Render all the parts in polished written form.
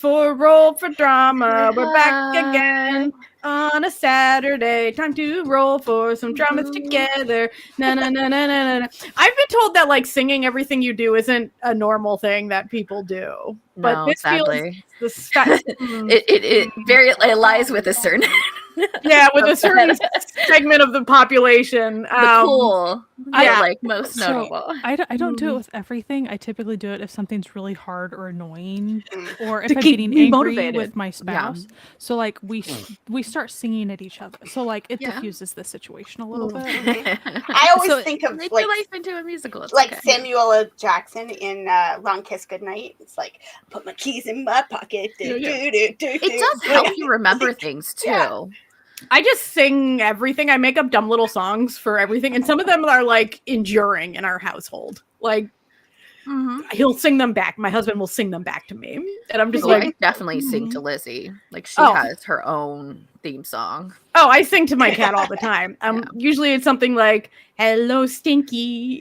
for roll for drama. We're back again on a Saturday. Time to roll for some dramas together. Na na na na na na. I've been told that like singing everything you do isn't a normal thing that people do, but this sadly. feels the it lies with a certain with a certain segment of the population. The cool, like most notable. I don't do it with everything. I typically do it if something's really hard or annoying, or if To I'm keep getting me angry motivated. with my spouse. So like we start singing at each other. So like it diffuses the situation a little bit. I always think of make like your life into a musical. It's like okay. Samuel L. Jackson in Long Kiss Goodnight. It's like put my keys in my pocket. It does help you remember things too. Yeah. I just sing everything. I make up dumb little songs for everything, and some of them are like enduring in our household. Like he'll sing them back. My husband will sing them back to me, and I'm just like, I definitely sing to Lizzie. Like she has her own theme song. Oh, I sing to my cat all the time. Usually it's something like "Hello, Stinky."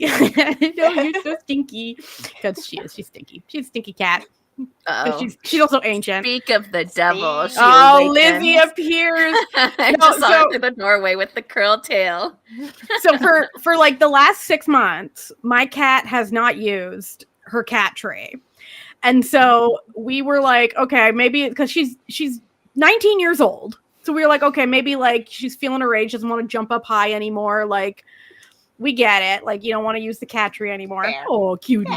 No, you're so stinky, because she's stinky. She's a stinky cat. She's also ancient. Speak of the devil. Lizzie appears. I just saw her through the doorway with the curled tail. So for like the last 6 months, my cat has not used her cat tray. And so we were like, okay, maybe because she's 19 years old. So we were like, okay, maybe like she's feeling her age, doesn't want to jump up high anymore. Like, we get it. Like, you don't want to use the cat tree anymore. Fair. Oh, cutie.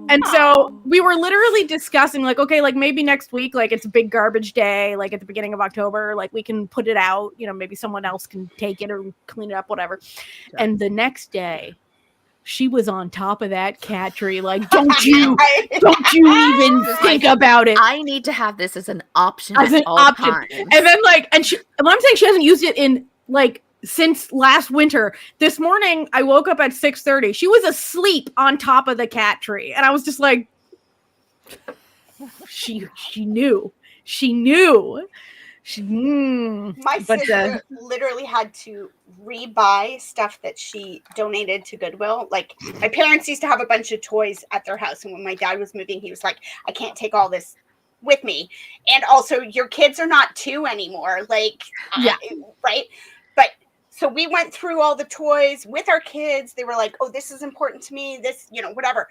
And so we were literally discussing, like, okay, like maybe next week, like it's a big garbage day, like at the beginning of October, like we can put it out, you know, maybe someone else can take it or clean it up, whatever. Yeah. And the next day, she was on top of that cat tree, like, don't you even think about it. I need to have this as an option. As an option. Times. And then like, and I'm saying she hasn't used it in like, since last winter. This morning, I woke up at 6:30. She was asleep on top of the cat tree. And I was just like, she knew. My sister literally had to rebuy stuff that she donated to Goodwill. Like, my parents used to have a bunch of toys at their house. And when my dad was moving, he was like, I can't take all this with me. And also, your kids are not 2 anymore. Like, right? But so we went through all the toys with our kids. They were like, oh, this is important to me. This, you know, whatever.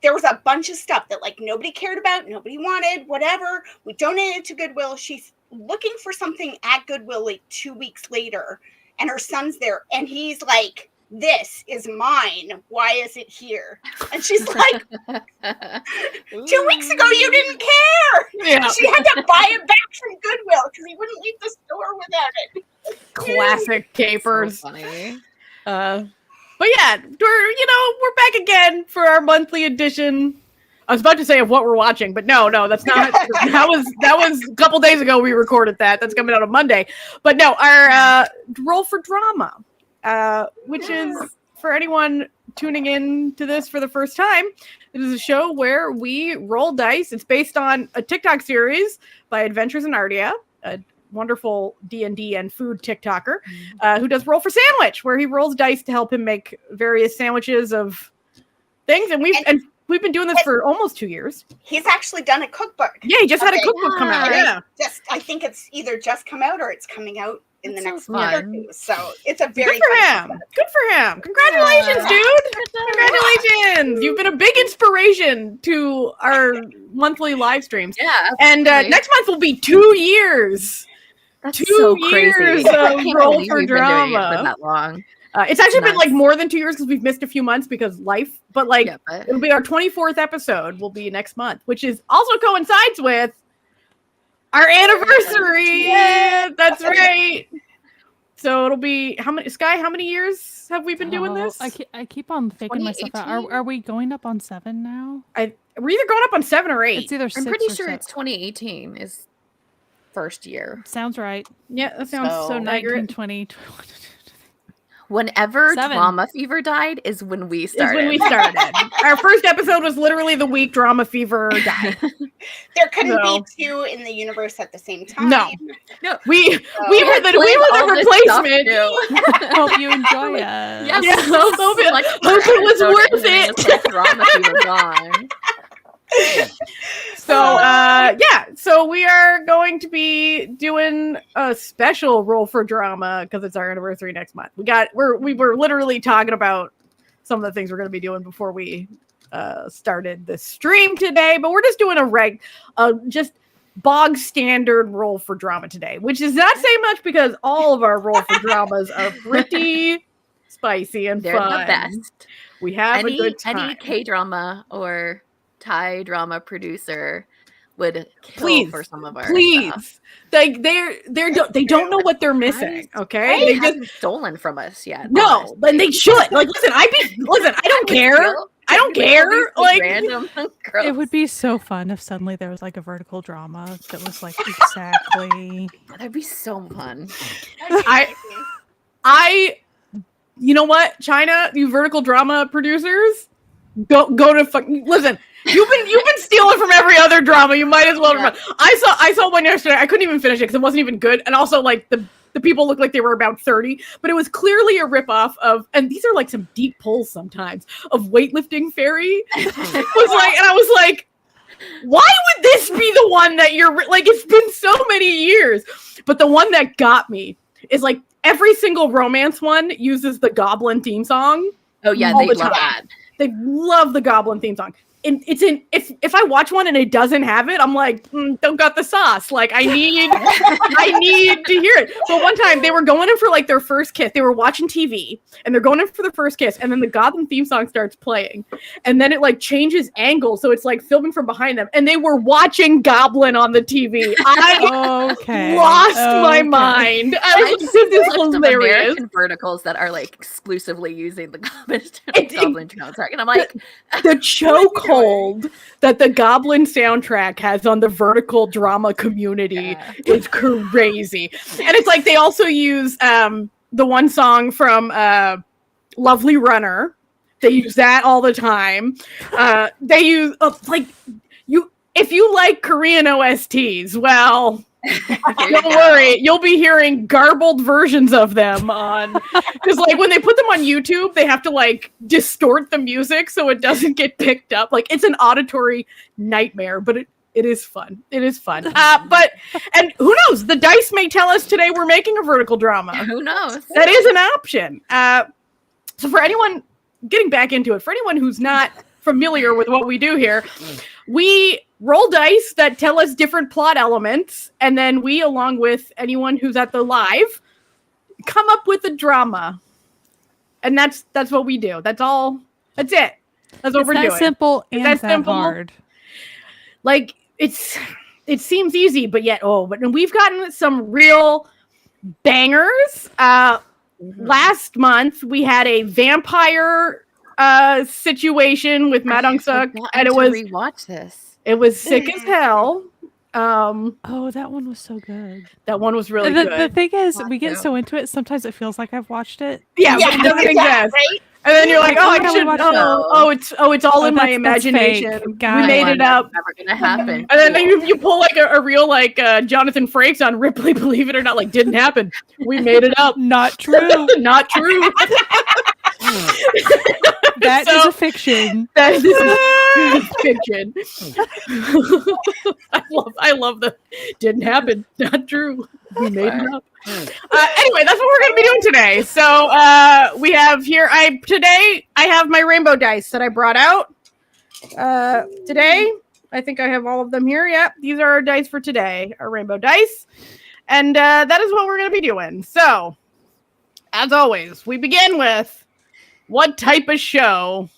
There was a bunch of stuff that like nobody cared about. Nobody wanted, whatever. We donated to Goodwill. She's looking for something at Goodwill like 2 weeks later. And her son's there. And he's like, this is mine. Why is it here? And she's like, 2 weeks ago, you didn't care. Yeah. She had to buy it back from Goodwill because he wouldn't leave the store without it. Classic capers. So funny. But yeah, we're back again for our monthly edition. I was about to say of what we're watching, but no, that's not. that was a couple days ago we recorded that. That's coming out on Monday. But no, our roll for drama. Which is, for anyone tuning in to this for the first time, it is a show where we roll dice. It's based on a TikTok series by Adventures in Ardia, a wonderful D&D and food TikToker, who does Roll for Sandwich, where he rolls dice to help him make various sandwiches of things. And we've been doing this for almost 2 years. He's actually done a cookbook. Yeah, he just had a cookbook come out. Yeah. I think it's either just come out or it's coming out in the next month or two. So it's a very good for him. Good for him. Congratulations, dude. Congratulations. You've been a big inspiration to our monthly live streams. Yeah. And next month will be 2 years. That's 2 so years crazy. of Roll for Drama. Been doing it for that long. It's actually been like more than 2 years because we've missed a few months because life. But like it'll be our 24th episode will be next month, which is also coincides with our anniversary. Yeah, that's right. So it'll be how many years have we been doing this? I keep on faking myself out. Are we going up on 7 now? We're either going up on 7 or 8. It's either 6 I'm pretty or sure 7. it's 2018 is first year. Sounds right. Yeah, that sounds so 19, 20. Whenever 7. Drama Fever died is when we started. Our first episode was literally the week Drama Fever died. There couldn't be 2 in the universe at the same time. No. We were the replacement. Hope you enjoy it. Yes. Yeah, hope it was worth it. Drama Fever gone. So so we are going to be doing a special Roll for Drama because it's our anniversary next month. We were literally talking about some of the things we're going to be doing before we started the stream today, but we're just doing just bog standard Roll for Drama today, which is not saying much because all of our Roll for Dramas are pretty spicy and They're fun. the best. We have a good time. Any K-drama or Thai drama producer would kill for some of our stuff. They don't know what they're missing. Okay, they just stolen from us yet. No, and they should. Like, listen, I don't care. I don't care. Like, random it would be so fun if suddenly there was like a vertical drama that was like exactly. That'd be so fun. You know what, China, you vertical drama producers, go to listen. You've been stealing from every other drama. You might as well. Yeah. I saw one yesterday. I couldn't even finish it because it wasn't even good, and also like the people looked like they were about 30, but it was clearly a ripoff of, and these are like some deep pulls sometimes, of Weightlifting Fairy. And I was like, why would this be the one that you're like? It's been so many years, but the one that got me is like every single romance one uses the Goblin theme song. Oh yeah, they love that. They love the Goblin theme song. And if I watch one and it doesn't have it, I'm like, don't got the sauce. Like I need to hear it. But one time they were going in for like their first kiss. They were watching TV and they're going in for the first kiss, and then the Goblin theme song starts playing, and then it like changes angle, so it's like filming from behind them, and they were watching Goblin on the TV. I lost my mind. I was like, this is hilarious. American verticals that are like exclusively using the Goblin soundtrack, and I'm like, the chokehold that the Goblin soundtrack has on the vertical drama community is crazy. And it's like they also use the one song from Lovely Runner. They use that all the time. They use if you like Korean OSTs, well, don't worry, you'll be hearing garbled versions of them on, because like when they put them on YouTube, they have to like distort the music so it doesn't get picked up. Like it's an auditory nightmare, but it is fun. It is fun. And who knows? The dice may tell us today we're making a vertical drama. Who knows? That is an option. So for anyone getting back into it, for anyone who's not familiar with what we do here, we roll dice that tell us different plot elements, and then we, along with anyone who's at the live, come up with a drama. And that's what we do. That's all. That's it. That's what we're doing. Simple and that simple. Hard. Like it seems easy, but yet but we've gotten some real bangers. Last month we had a vampire situation with Madong Suk, and it was rewatch this. It was sick as hell. That one was so good. That one was really good. The thing is, we get so into it, sometimes it feels like I've watched it. Yeah, but it doesn't exist. Right? And then you're like, it's all in my imagination. We made it up. Never gonna happen. And then you pull like a real like Jonathan Frakes on Ripley, believe it or not, like didn't happen. We made it up. Not true. Not true. That is a fiction. That is fiction. I love the didn't happen. Not true. We made it up. Anyway, that's what we're going to be doing today. So we have here. I have my rainbow dice that I brought out today. I think I have all of them here. Yep, these are our dice for today. Our rainbow dice, and that is what we're going to be doing. So, as always, we begin with what type of show.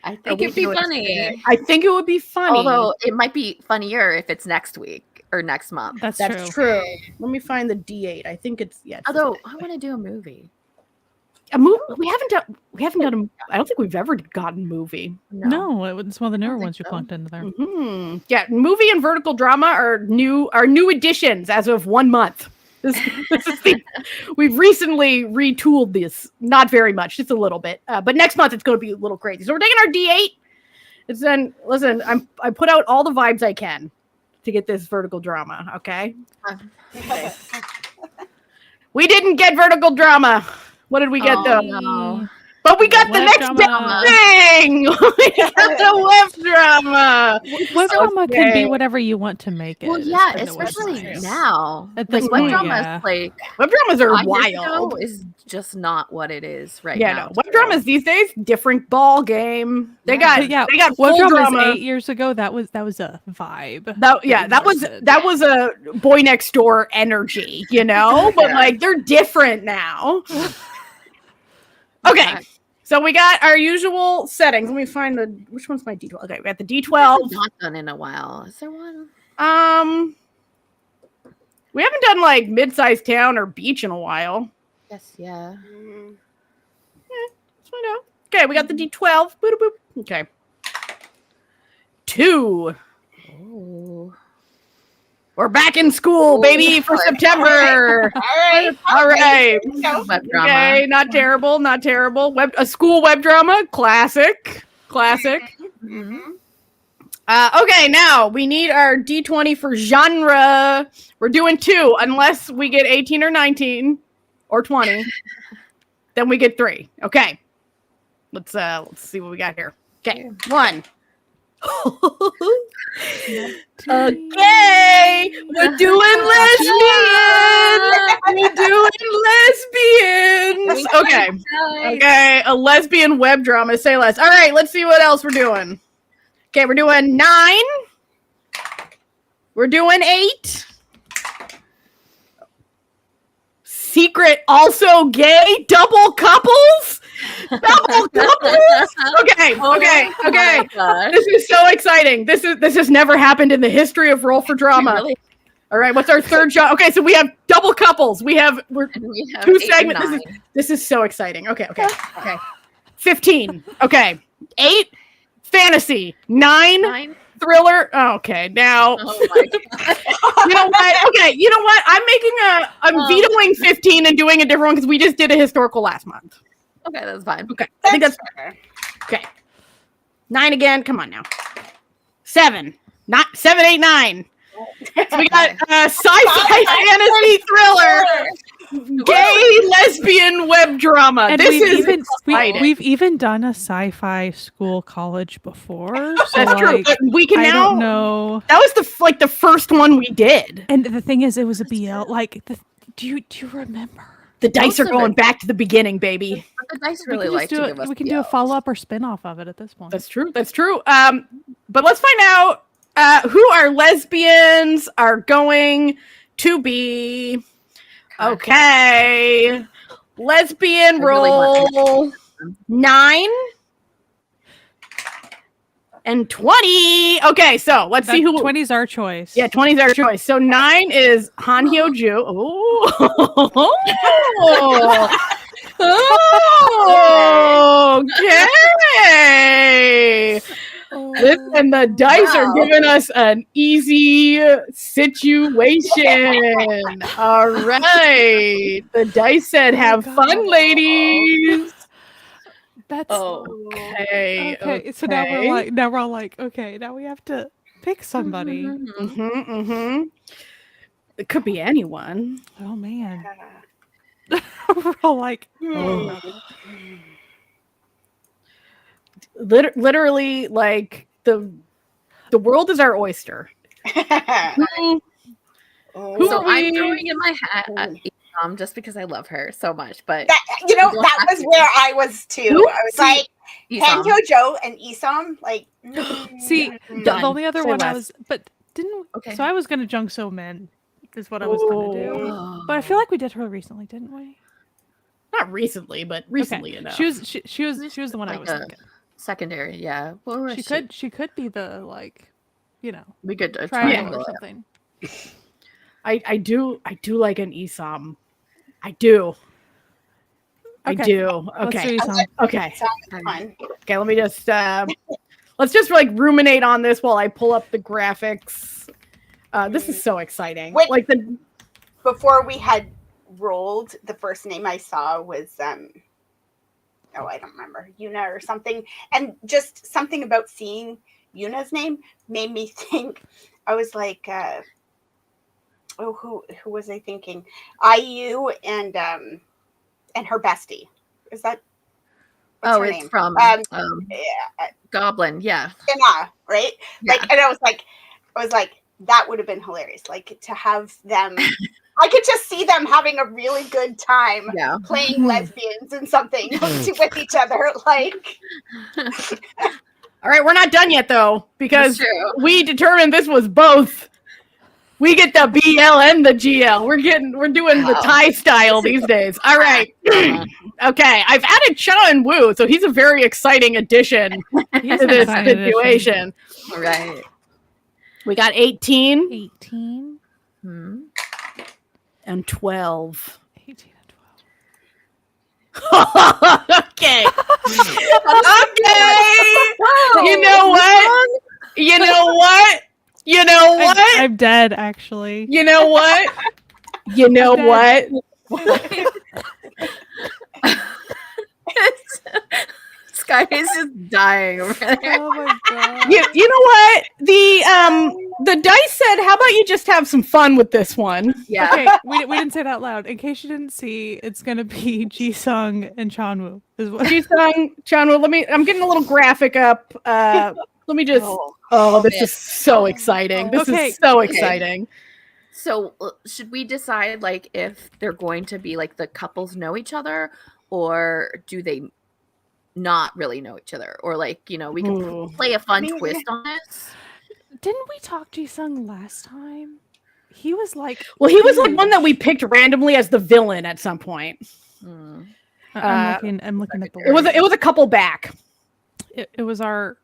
I think it'd be funny. I think it would be funny. Although it might be funnier if it's next week or next month. That's true. Let me find the D8. I think it's Although I want to do a movie. A movie? We haven't done. I don't think we've ever gotten movie. No, it's one of the newer ones you plunked into there. Mm-hmm. Yeah, movie and vertical drama are new additions as of 1 month. This is we've recently retooled this, not very much, just a little bit. But next month it's going to be a little crazy. So we're taking our D8. It's then listen. I put out all the vibes I can to get this vertical drama. Okay. We didn't get vertical drama. What did we get though? No. But we got the Web next drama. thing. We got the web drama. Web drama can be whatever you want to make it. Well, yeah, is the especially website. now. At Like this web point, drama yeah. is like Web dramas are 5 years ago wild. is just not what it is right Yeah, now. no. Web dramas these days, different ball game. They got web full dramas drama. 8 years ago. That was a vibe. That was a boy next door energy, you know. But like they're different now. Okay, so we got our usual settings. Let me find which one's my D12. Okay, we got the D12. Not done in a while. Is there one? We haven't done like mid-sized town or beach in a while. Yes, yeah. Let's find out. Okay, we got the D12. Boop, boop. Okay. 2. Oh. We're back in school, baby, for September. All right. Web drama. Okay, not terrible, not terrible. A school web drama, classic. Mm-hmm. Okay, now we need our D20 for genre. We're doing 2, unless we get 18 or 19 or 20. Then we get 3. Okay. Let's see what we got here. Okay, 1. Okay, we're doing lesbians. Okay, a lesbian web drama. Say less. All right, let's see what else we're doing. Okay, we're doing 9. We're doing 8. Secret, also gay, double couples. Okay. This is so exciting. This has never happened in the history of Roll for Drama. Really? All right, what's our third genre? Okay, so we have double couples. We have 2 segments. This is so exciting. Okay. 15. Okay. 8 fantasy. 9 thriller. Oh, okay, now Oh my God. you know what? I'm vetoing 15 and doing a different one because we just did a historical last month. Okay, that's fine. Okay, I think that's fair. Okay, 9 again. Come on now. 7, not 7, 8, 9. So we got sci-fi fantasy thriller, gay lesbian web drama. And we've even done a sci-fi school college before. So that's true. But we can I now don't know. That was the first one we did. And the thing is, it was a BL. Like, do you remember? The dice are going back to the beginning, baby. But the dice really like to give us we can do a follow-up or spin-off of it at this point. That's true. But let's find out who our lesbians are going to be. Okay. Lesbian roll 9 and 20. Okay, so let's see who 20's our choice. Yeah, 20's our choice. So 9 is Han Hyo Ju. Okay. Listen, the dice are giving us an easy situation. All right. The dice said, have fun, ladies. That's okay. So now we're all like, okay, now we have to pick somebody. It could be anyone. Oh man. We're all like, literally, like the world is our oyster. So I'm throwing in my hat at just because I love her so much. But that was where I was too. I was like, Han Hyo Jo and Isom, like. See, the only other one I was, but didn't. Okay. So I was gonna Jung So Min, is what I was gonna do. But I feel like we did her recently, didn't we? Not recently, but recently enough. She was the one I was thinking. Secondary, yeah. She could be the we could triangle or something. I do like an Isom. I do. Okay. Okay. Okay. Okay. Let me just let's just ruminate on this while I pull up the graphics. This is so exciting. Before we had rolled, the first name I saw was I don't remember, Yuna or something, and just something about seeing Yuna's name made me think. I was like, who was I thinking? IU and her bestie. Is that what's her it's name? from Yeah, Goblin. Yeah. Emma, right? Yeah. Like, and I was like, that would have been hilarious. Like to have them. I could just see them having a really good time playing lesbians and something with each other. Like, all right, we're not done yet though, because we determined this was both. We get the BL and the GL. We're doing the Thai style these days. All right. Okay, I've added Cha Woo, so he's a very exciting addition to this situation. All right. We got 18. 18. And 12. 18 and 12. Okay. Okay. You know what? You know what? I'm dead, actually. You know what? You know what? Sky is just dying over there. Oh my god. You know what? The dice said, how about you just have some fun with this one? Yeah. Okay, we didn't say it out loud. In case you didn't see, it's gonna be Ji-sung and Chanwoo. Ji-sung, Chanwoo, I'm getting a little graphic up. Let me just this is so exciting. This is so exciting. So should we decide like if they're going to be like the couples know each other, or do they not really know each other, or like, you know, we can play a fun twist on this? Didn't we talk Ji-sung last time? He was like, well, he was like one that we picked randomly as the villain at some point. I'm looking at the it was a couple back. It was our.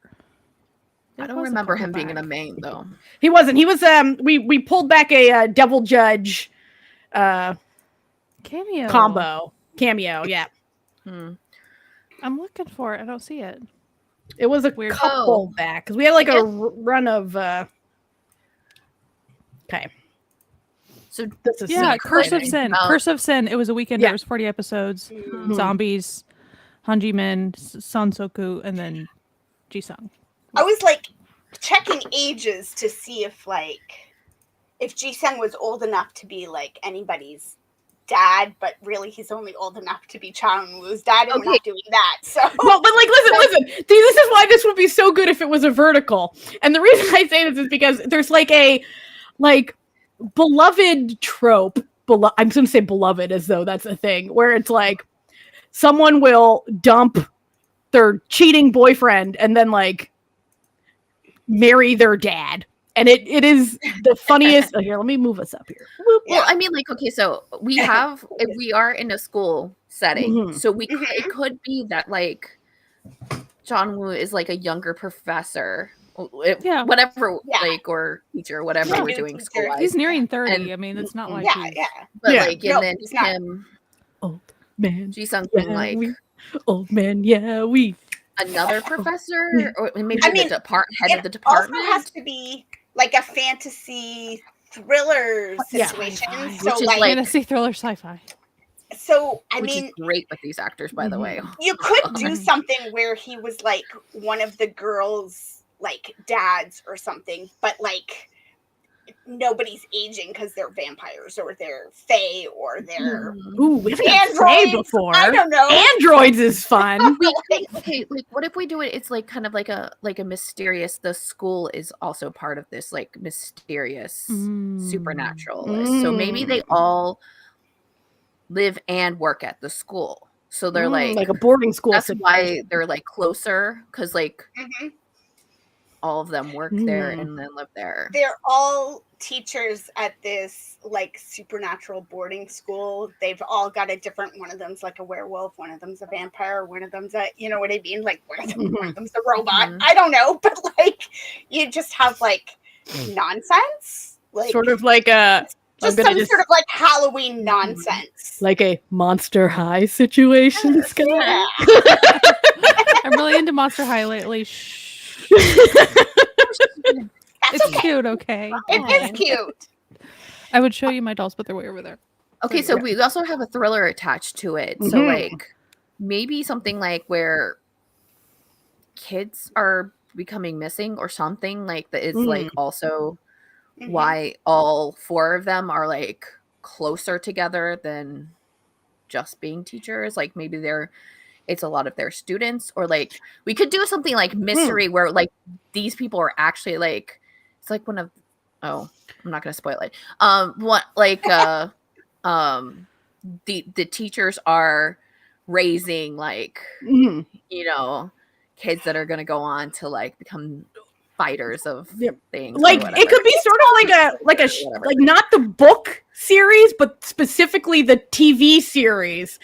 I don't remember him being in the main though. He wasn't. He was we pulled back a Devil Judge cameo, yeah. I'm looking for it. I don't see it. It was a couple back because we had like a run of okay. So this is Curse of Sin. Curse of Sin. It was a weekend. There was 40 episodes. Zombies, Hanji Min, Son Soku, and then Ji-sung. I was like checking ages to see if Ji-sung was old enough to be like anybody's dad, but really he's only old enough to be Chang-woo's dad, and we're not doing that. So well, but like listen. This is why this would be so good if it was a vertical. And the reason I say this is because there's like a beloved trope. I'm gonna say beloved as though that's a thing where it's like someone will dump their cheating boyfriend and then like marry their dad. And it is the funniest. Here, let me move us up here. Well, I mean, like, okay, so we are in a school setting, so it could be that like John Woo is like a younger professor, whatever, like, or teacher, whatever we're doing school-wise. He's nearing 30. And, I mean, it's not like but like, and then him, old man, Ji-sung being like old man, we another professor, or maybe the head of the department. Also has to be like a fantasy thriller situation. So like fantasy thriller sci-fi. So which is great with these actors, by the way. You could do something where he was like one of the girls' like dads or something, but like nobody's aging because they're vampires or they're fae or they're we've had fae before. I don't know. Androids is fun. Okay, like what if we do it? It's like kind of like a mysterious. The school is also part of this like mysterious supernatural list. So maybe they all live and work at the school. So they're like a boarding school. That's why they're like closer because like. All of them work there and then live there. They're all teachers at this like supernatural boarding school. They've all got a different one of them's like a werewolf, one of them's a vampire, one of them's a, you know what I mean? Like one of them's a robot. I don't know, but like you just have like nonsense. Like sort of like a sort of like Halloween nonsense. Like a Monster High situation. Yeah. I'm really into Monster High lately. It's cute, okay? It is cute. I would show you my dolls, but they're way over there. Okay, so we also have a thriller attached to it. So like maybe something like where kids are becoming missing or something like that is like also why all four of them are like closer together than just being teachers. Like maybe they're it's a lot of their students, or like we could do something like mystery where like these people are actually like, it's like one of, oh, I'm not gonna spoil it. What like the teachers are raising like you know, kids that are gonna go on to like become fighters of things. Like it could be sort of like like not the book series, but specifically the TV series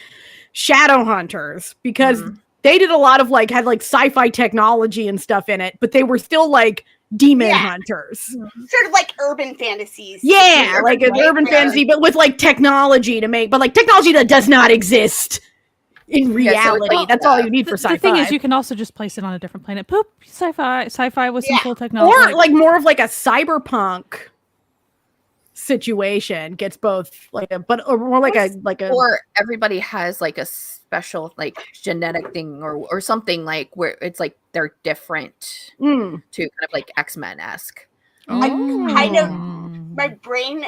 Shadowhunters, because they did a lot of like had like sci-fi technology and stuff in it, but they were still like demon hunters. Sort of like urban fantasies. Yeah, like an urban fantasy, but with like technology to make, but like technology that does not exist in reality. So that's all you need for sci-fi. The thing is, you can also just place it on a different planet. Poop, sci-fi with some cool technology. Or like more of like a cyberpunk situation gets both like a, but or more like a or everybody has like a special like genetic thing or something like where it's like they're different to kind of like X-Men-esque. I kind of, my brain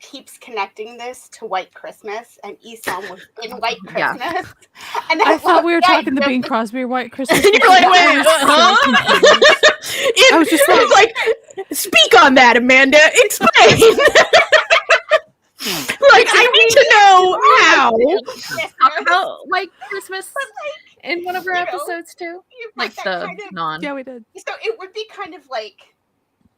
keeps connecting this to White Christmas, and Esau was in White Christmas. And I thought we were talking the Bing Crosby White Christmas. You're like, wait, I was just like, speak on that, Amanda. Explain. Like, I need to know how. Talk about White Christmas in one of our episodes too. Like the kind of, non. Yeah, we did. So it would be kind of like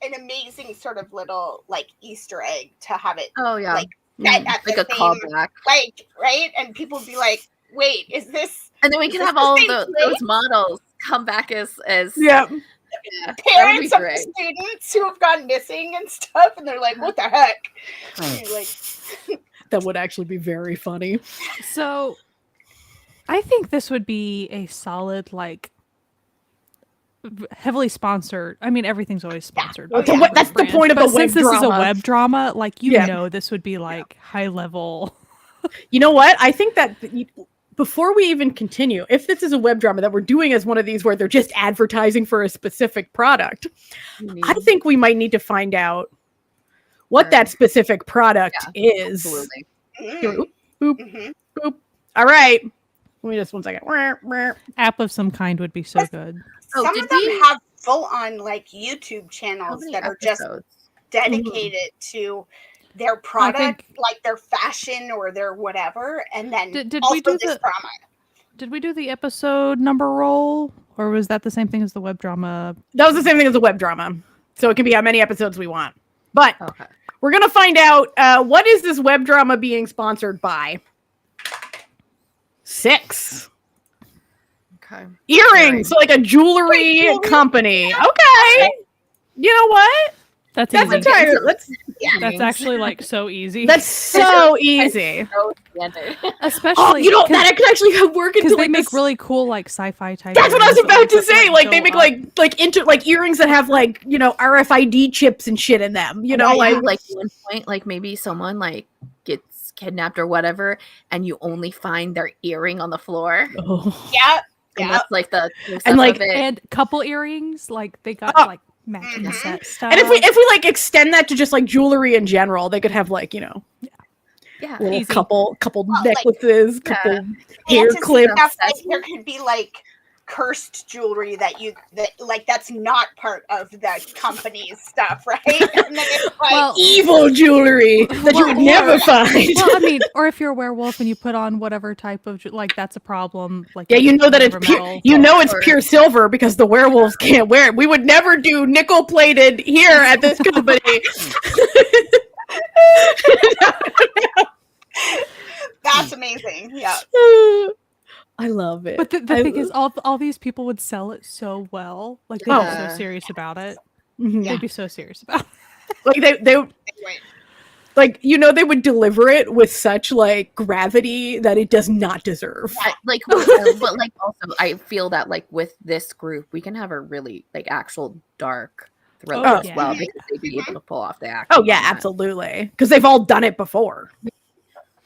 an amazing sort of little like Easter egg to have it. Oh yeah, like at like a same, callback, like right, and people would be like, "Wait, is this?" And then we can have all those models come back as parents of the students who have gone missing and stuff, and they're like, "What the heck?" Like, that would actually be very funny. So, I think this would be a solid like. Heavily sponsored. I mean, everything's always sponsored. That's the point of a web since this drama. Is a web drama, like you know, this would be like high level. You know what? I think that before we even continue, if this is a web drama that we're doing as one of these where they're just advertising for a specific product, I think we might need to find out what that specific product is. Absolutely. Boop, boop. All right. Let me just 1 second. App of some kind would be so good. Some of them have full-on like YouTube channels that are just dedicated to their product, like their fashion or their whatever, and then did also we do this drama. Did we do the episode number roll, or was that the same thing as the web drama? That was the same thing as the web drama, so it can be how many episodes we want. But we're gonna find out what is this web drama being sponsored by. 6. Okay. Earrings, so like a jewelry company. Okay. You know what? That's easy. That's actually like so easy. That's so easy. Especially, you know that could actually work because into they make really cool like sci-fi type. That's what I was about to say. Like they make like earrings that have like RFID chips and shit in them. You know, like one point, like maybe someone like gets kidnapped or whatever, and you only find their earring on the floor. Oh. Yeah. And that's like and couple earrings, like they got like matching set stuff. And if we like extend that to just like jewelry in general, they could have like couple necklaces, couple hair clips. Like, there could be like cursed jewelry that's not part of the company's stuff, right? And then it's like evil jewelry that you would never find. Well, I mean, or if you're a werewolf and you put on whatever type of that's a problem. Like you know that it's pure, it's pure silver because the werewolves can't wear it. We would never do nickel plated here at this company. That's amazing. Yeah. I love it. But the thing is, all these people would sell it so well. Like they'd be so serious about it. They'd be so serious about it. Like they like they would deliver it with such like gravity that it does not deserve. But like also I feel that like with this group we can have a really like actual dark thriller as well because they'd be able to pull off the action. Oh yeah, absolutely. Because they've all done it before.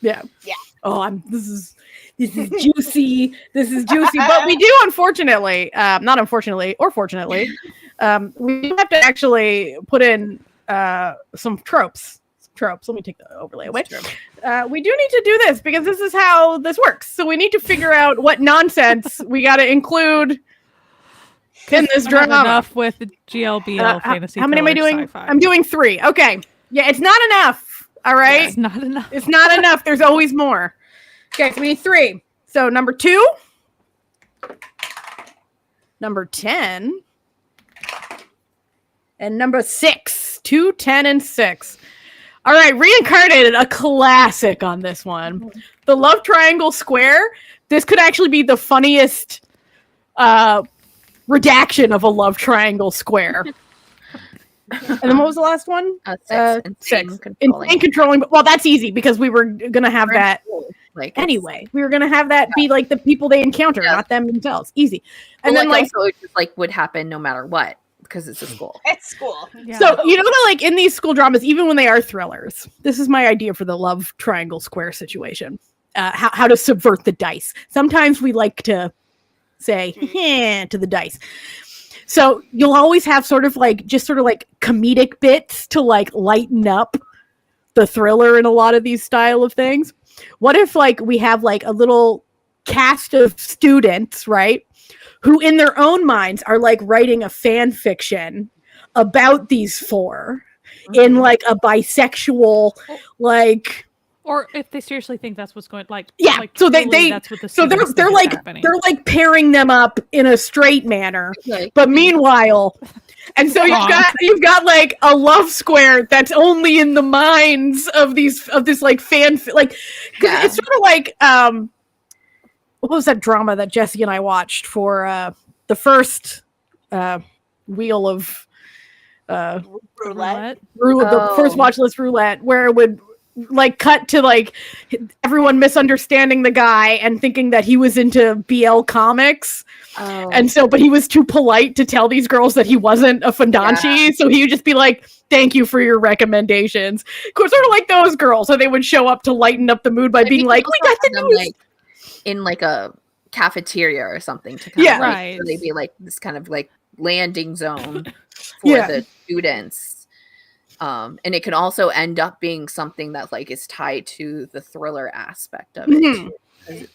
Yeah. Yeah. Oh, this is juicy. This is juicy. But we do, unfortunately, not unfortunately, or fortunately, we do have to actually put in some tropes, tropes. Let me take the overlay away. We do need to do this because this is how this works. So we need to figure out what nonsense we got to include in this drama. Enough with the GLBL fantasy. How many am I doing? Sci-fi. I'm doing 3. Okay. Yeah, it's not enough. All right. Yeah, it's not enough. It's not enough. There's always more. Okay, so we need 3. So number 2, number 10, and number 6. 2, 10, and 6. All right, Reincarnated, a classic on this one. The love triangle square. This could actually be the funniest redaction of a love triangle square. And then what was the last one? 6. Insane controlling. Well, that's easy because we were gonna have that anyway. We were gonna have that be like the people they encounter, not them themselves. Easy. And then also it just would happen no matter what because it's a school. It's school. Yeah. So you know that in these school dramas, even when they are thrillers, this is my idea for the love triangle square situation. How to subvert the dice. Sometimes we like to say to the dice. So you'll always have sort of comedic bits to lighten up the thriller in a lot of these style of things. What if we have a little cast of students, right, who in their own minds are writing a fan fiction about these 4 in a bisexual or if they seriously think that's what's going so they that's what the so they're pairing them up in a straight manner, but meanwhile, and so you've got a love square that's only in the minds of this fan it's sort of what was that drama that Jesse and I watched for the first wheel of roulette. The first watch list roulette, where it would cut to everyone misunderstanding the guy and thinking that he was into BL comics. And so, but he was too polite to tell these girls that he wasn't a Fondacci. So he would just be like, thank you for your recommendations. Of course, sort of like those girls. So they would show up to lighten up the mood by being like, we got the news. In a cafeteria or something to kind of right. So they'd be this kind of landing zone for the students. And it can also end up being something that is tied to the thriller aspect of it. Too. It's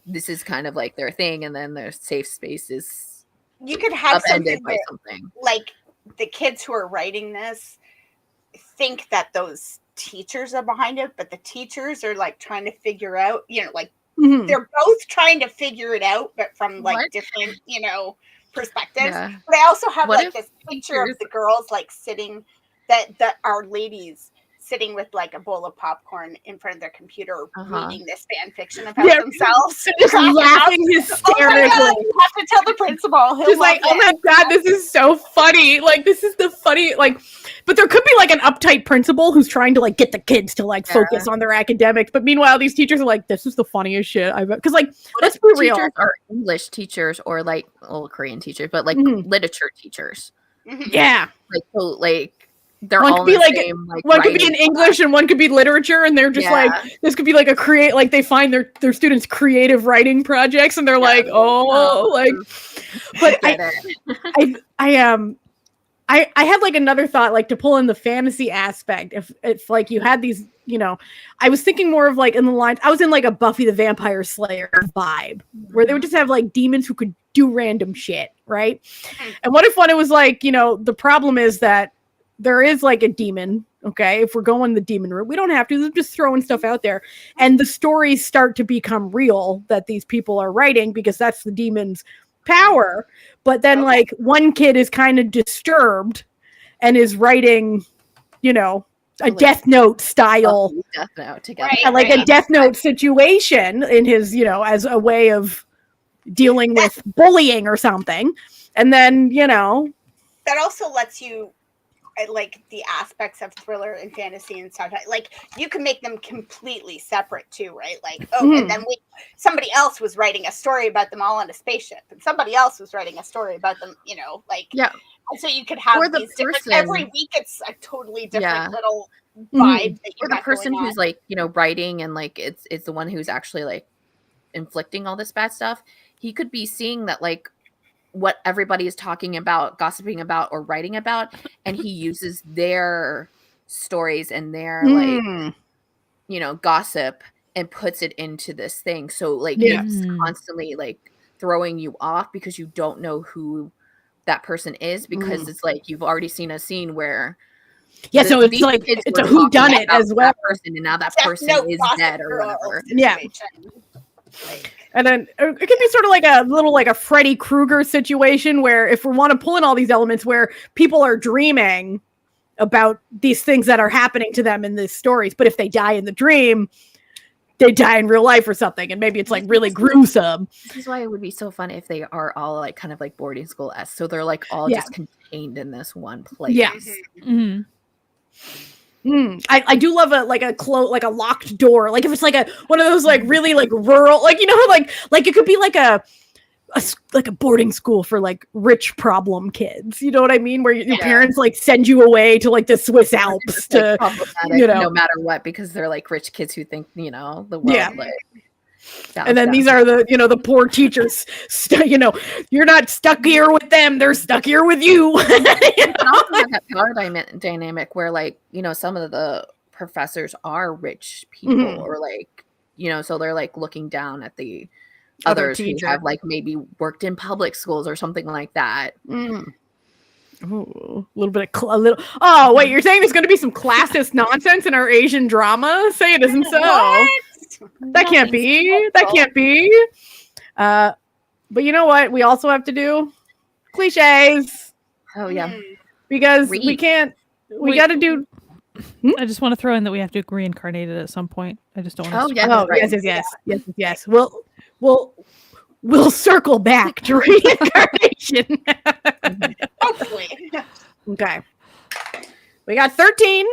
this is kind of their thing, and then their safe space is you could have upended by something. The kids who are writing this think that those teachers are behind it, but the teachers are trying to figure out, they're both trying to figure it out, but from different, perspectives. Yeah. But I also have this picture of the girls sitting that are ladies sitting with a bowl of popcorn in front of their computer reading this fan fiction about themselves. Just laughing hysterically. Oh you have to tell the principal. Just oh my God, this is so funny. This is the funny, but there could be an uptight principal who's trying to get the kids to focus on their academics. But meanwhile, these teachers are this is the funniest shit I've ever, because let's be real. Teachers are English teachers or Korean teachers, but literature teachers. Yeah. They're one all could be same, one could be in English and one could be literature, and they're just this could be a create they find their students creative writing projects, and they're but I have another thought to pull in the fantasy aspect. If you had these, I was thinking more of in the lines. I was in a Buffy the Vampire Slayer vibe where they would just have demons who could do random shit, right? And what if it was the problem is that there is a demon, okay? If we're going the demon route, we don't have to. They're just throwing stuff out there. And the stories start to become real that these people are writing because that's the demon's power. But then one kid is kind of disturbed and is writing, a Death Note style. Death Note together. A Death Note situation in his, as a way of dealing with bullying or something. And then, that also lets you the aspects of thriller and fantasy and sci-fi, you can make them completely separate too, right? And then somebody else was writing a story about them all on a spaceship, and somebody else was writing a story about them, and so you could have these different, every week it's a totally different little vibe that you or the person who's writing and it's the one who's actually inflicting all this bad stuff. He could be seeing that what everybody is talking about, gossiping about, or writing about, and he uses their stories and their like, you know, gossip and puts it into this thing. So like it's constantly like throwing you off because you don't know who that person is, because it's like you've already seen a scene where so it's like it's a whodunit as well, person, and now that person is dead or whatever. Like, and then it could be sort of like a little like a Freddy Krueger situation where if we want to pull in all these elements where people are dreaming about these things that are happening to them in these stories, but if they die in the dream, they die in real life or something, and maybe it's like really gruesome. This is why it would be so fun if they are all like kind of like boarding school-esque, so they're like all just contained in this one place. I do love a locked door, like if it's like one of those like really like rural, like, you know, like it could be like a boarding school for like rich problem kids, you know what I mean, where your parents like send you away to like the Swiss Alps to, you know, no matter what, because they're like rich kids who think, you know, the world like and then these are the, you know, the poor teachers, you know, you're not stuck here with them, they're stuck here with you. You know? Also have that power dynamic where, like, you know, some of the professors are rich people or like, you know, so they're like looking down at the others who have like maybe worked in public schools or something like that. Ooh, a little bit of oh wait, you're saying there's going to be some classist nonsense in our Asian drama? Say it isn't so. What? That can't be. That can't be. But you know what? We also have to do cliches. Oh yeah, because we can't. We got to do. I just want to throw in that we have to reincarnate it at some point. I just don't want to. Yes. We'll circle back to reincarnation. Hopefully. Okay. We got 13.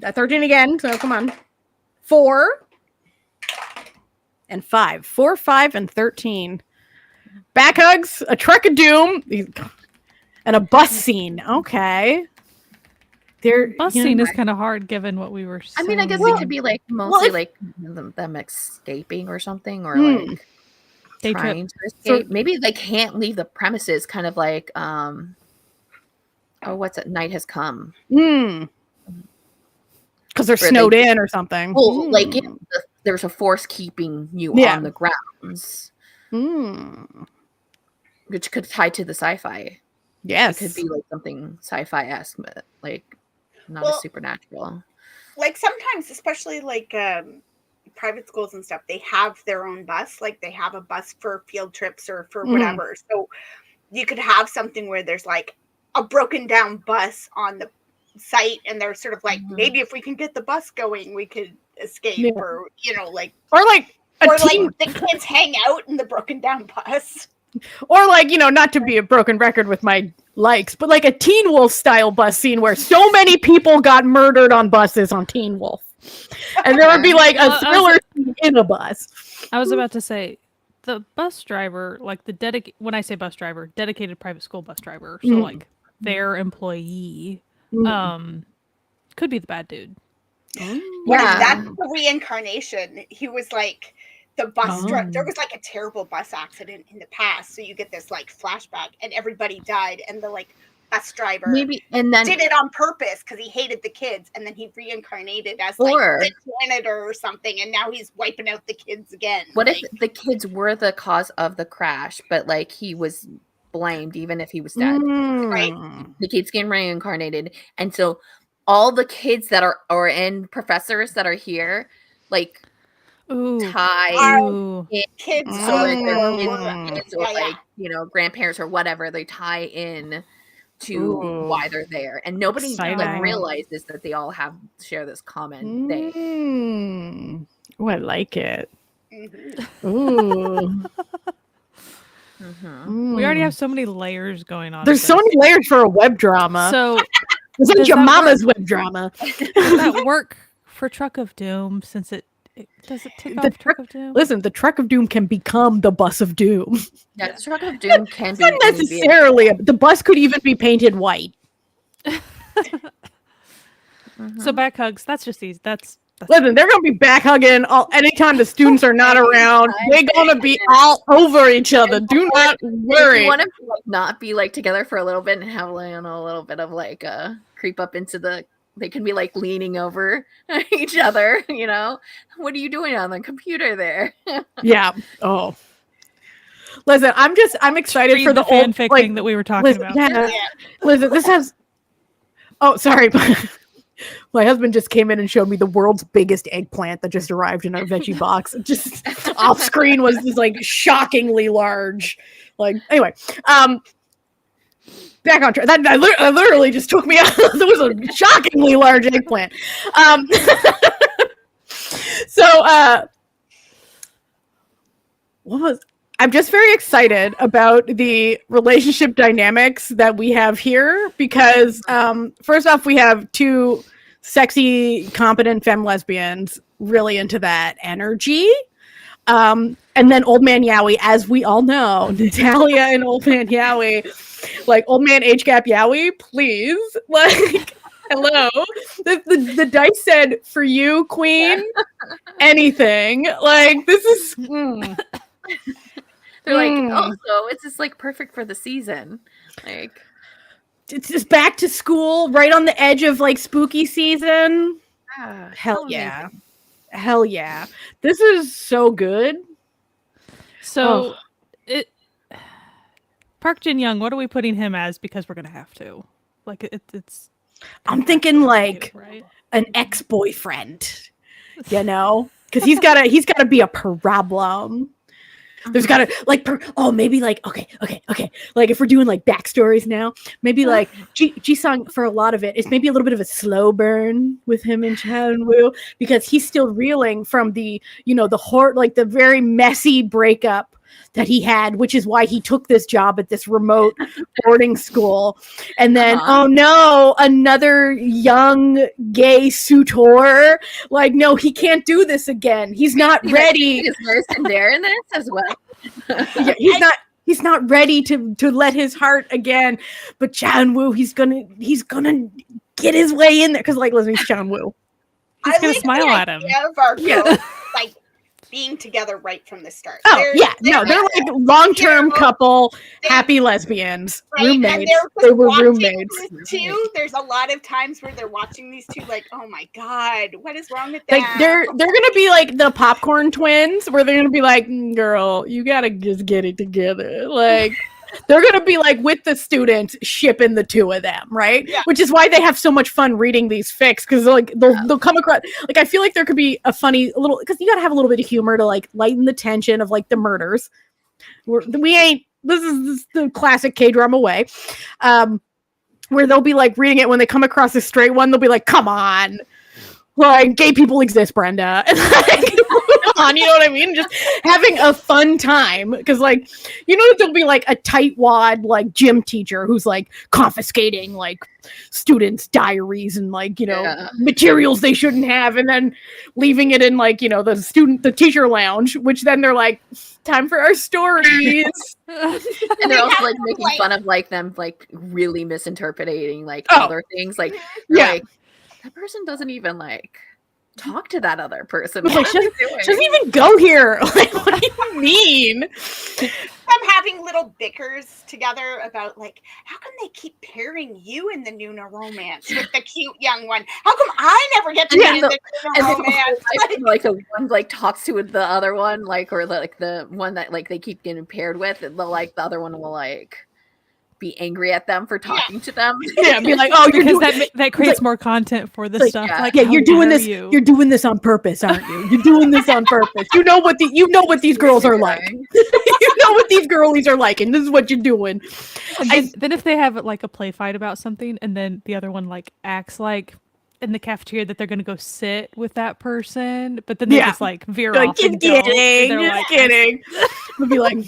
Got 13 again, so come on. 4 and 5. 4, 5, and 13. Back hugs, a truck of doom, and a bus scene. Okay. Bus scene is kind of hard given what we were saying. I mean, I guess it could be like mostly like them escaping or something, or like trying to escape. Maybe they can't leave the premises, kind of like what's it? Night Has Come. Because they're snowed in or something. Well, like there's a force keeping you on the grounds, which could tie to the sci-fi. Yes, it could be like something sci-fi-esque, but like not as supernatural. Like sometimes, especially like private schools and stuff, they have their own bus. Like they have a bus for field trips or for whatever. So you could have something where there's like a broken down bus on the site, and they're sort of like, maybe if we can get the bus going, we could escape, or you know, like, or like the kids hang out in the broken down bus, or like, you know, not to be a broken record with my likes, but like a Teen Wolf style bus scene where so many people got murdered on buses on Teen Wolf, and there would be like a thriller scene in a bus. I was about to say the bus driver, like when I say bus driver, dedicated private school bus driver, so like their employee. Could be the bad dude. That's the reincarnation. He was like the bus driver. There was like a terrible bus accident in the past, so you get this like flashback, and everybody died, and the like bus driver maybe and then did it on purpose because he hated the kids, and then he reincarnated as like the janitor or something, and now he's wiping out the kids again. What if the kids were the cause of the crash, but like he was blamed even if he was dead? Right? The kids getting reincarnated, and so all the kids that are in professors that are here, like tie in kids, so like kids or like, you know, grandparents or whatever, they tie in to why they're there, and nobody like realizes that they all share this common thing. Oh, I like it. Ooh. We already have so many layers going on. There's so many layers for a web drama. So it's like your mama's web drama. Does that work for Truck of Doom? Since does it take off Truck of Doom? Listen, the Truck of Doom can become the Bus of Doom. Yeah, the Truck of Doom can be not necessarily. The bus could even be painted white. So back hugs. That's just easy. That's Listen, they're gonna be back hugging all anytime the students are not around. They're gonna be all over each other. Do not worry. You want to not be like together for a little bit and have like a little bit of like creep up into the. They can be like leaning over each other. You know, what are you doing on the computer there? Yeah. Oh. Listen, I'm excited for the old fanfic like, thing that we were talking about. Yeah. Listen, this has. Oh, sorry. My husband just came in and showed me the world's biggest eggplant that just arrived in our veggie box. Just off screen was this like shockingly large. Like anyway, back on track. That literally just took me out. There was a shockingly large eggplant. I'm just very excited about the relationship dynamics that we have here because first off, we have two sexy, competent femme lesbians really into that energy. And then Old Man Yowie, as we all know, Natalia and Old Man Yowie, like Old Man Age Gap Yowie, please. Like, hello. The dice said, for you, Queen, anything. Like, this is... They're like, oh, so it's just like perfect for the season. Like, it's just back to school, right on the edge of like spooky season. Hell yeah. Amazing. Hell yeah. This is so good. So Park Jin Young, what are we putting him as? Because we're gonna have to. Like it's I'm thinking like an ex-boyfriend, you know? Because he's gotta be a problem. There's gotta like maybe like okay. Like if we're doing like backstories now, maybe like Ji-sung for a lot of it is maybe a little bit of a slow burn with him and Chan-woo because he's still reeling from the the very messy breakup that he had, which is why he took this job at this remote boarding school. And then, oh no, another young gay suitor. Like, no, he can't do this again. He's not ready. Is Marison there in this as well? Yeah, he's not ready to let his heart again. But Chan-woo, he's gonna get his way in there. Cause like, listen, he's Chan-woo. He's gonna smile at him. Like being together right from the start. Oh, they're like long-term couple, happy lesbians, right? roommates. They were roommates. Too. There's a lot of times where they're watching these two, like, oh my god, what is wrong with like that? they're gonna be like the popcorn twins, where they're gonna be like, girl, you gotta just get it together, like. They're going to be like with the students shipping the two of them, right? Yeah. Which is why they have so much fun reading these fics because like they'll come across like I feel like there could be a funny little because you got to have a little bit of humor to like lighten the tension of like the murders. This is the classic K-drama way, where they'll be like reading it when they come across a straight one, they'll be like, "Come on, like gay people exist, Brenda." And like, on, you know what I mean? Just having a fun time because like there'll be like a tightwad like gym teacher who's like confiscating like students' diaries and like materials they shouldn't have and then leaving it in like the teacher lounge, which then they're like, time for our stories. And they're also like making fun of like them like really misinterpreting like other things like like that person doesn't even like talk to that other person. Like, she doesn't even go here. Like, what do you mean? I'm having little bickers together about like, how come they keep pairing you in the Noonas romance with the cute young one? How come I never get to be in the Noonas romance? Like the one like talks to the other one, like or like the one that like they keep getting paired with, and the other one will like be angry at them for talking to them. Yeah, be like, oh, that creates more content for the stuff. Yeah, like, you're doing this. You're doing this on purpose, aren't you? You're doing this on purpose. You know what these girls are like. You know what these girlies are like, and this is what you're doing. And then if they have like a play fight about something, and then the other one like acts like in the cafeteria that they're going to go sit with that person, but then they just like veer off. Just kidding. We'll be like.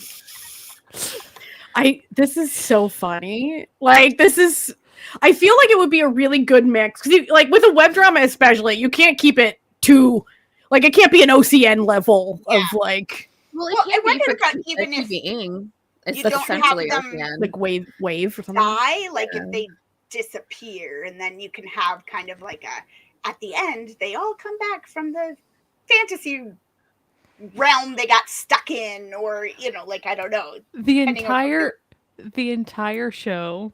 This is so funny. Like, I feel like it would be a really good mix. Because, like, with a web drama especially, you can't keep it too, like, it can't be an OCN level of, like... Well, I wonder about even if it's you don't have them, OCN. Like, wave or something. Die, like, if they disappear, and then you can have kind of, like, a at the end, they all come back from the fantasy realm they got stuck in, or like, I don't know. The entire show,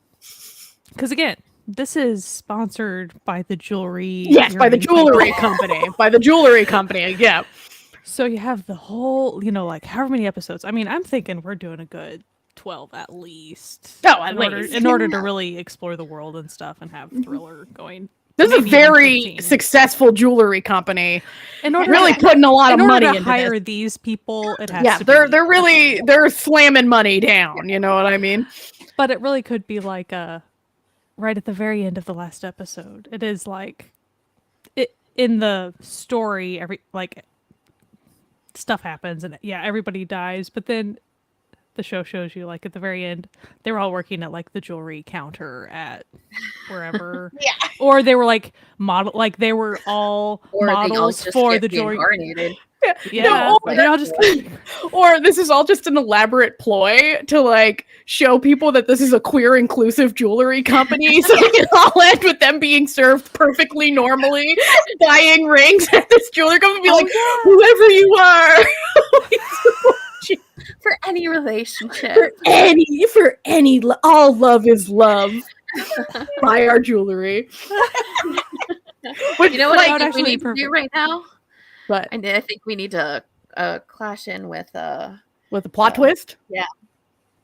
because again, this is sponsored by the jewelry. Yes, by the jewelry company. By the jewelry company. Yeah. So you have the whole, like however many episodes. I mean, I'm thinking we're doing a good 12 at least. Oh, at least. In order to really explore the world and stuff and have thriller going. This is a very successful jewelry company. Really putting a lot of money into hire these people. It has to they're slamming money down. You know what I mean? But it really could be like right at the very end of the last episode. It is like in the story, stuff happens and everybody dies, but then the show shows you like at the very end they were all working at like the jewelry counter at wherever. Or they were like they were all models for the jewelry. Or this is all just an elaborate ploy to like show people that this is a queer inclusive jewelry company, so it all end with them being served perfectly normally, buying rings at this jewelry company, whoever you are. For any relationship, for any all love is love. Buy our jewelry. You know what I think we need to do right now? But I think we need to clash in with a plot twist. Yeah,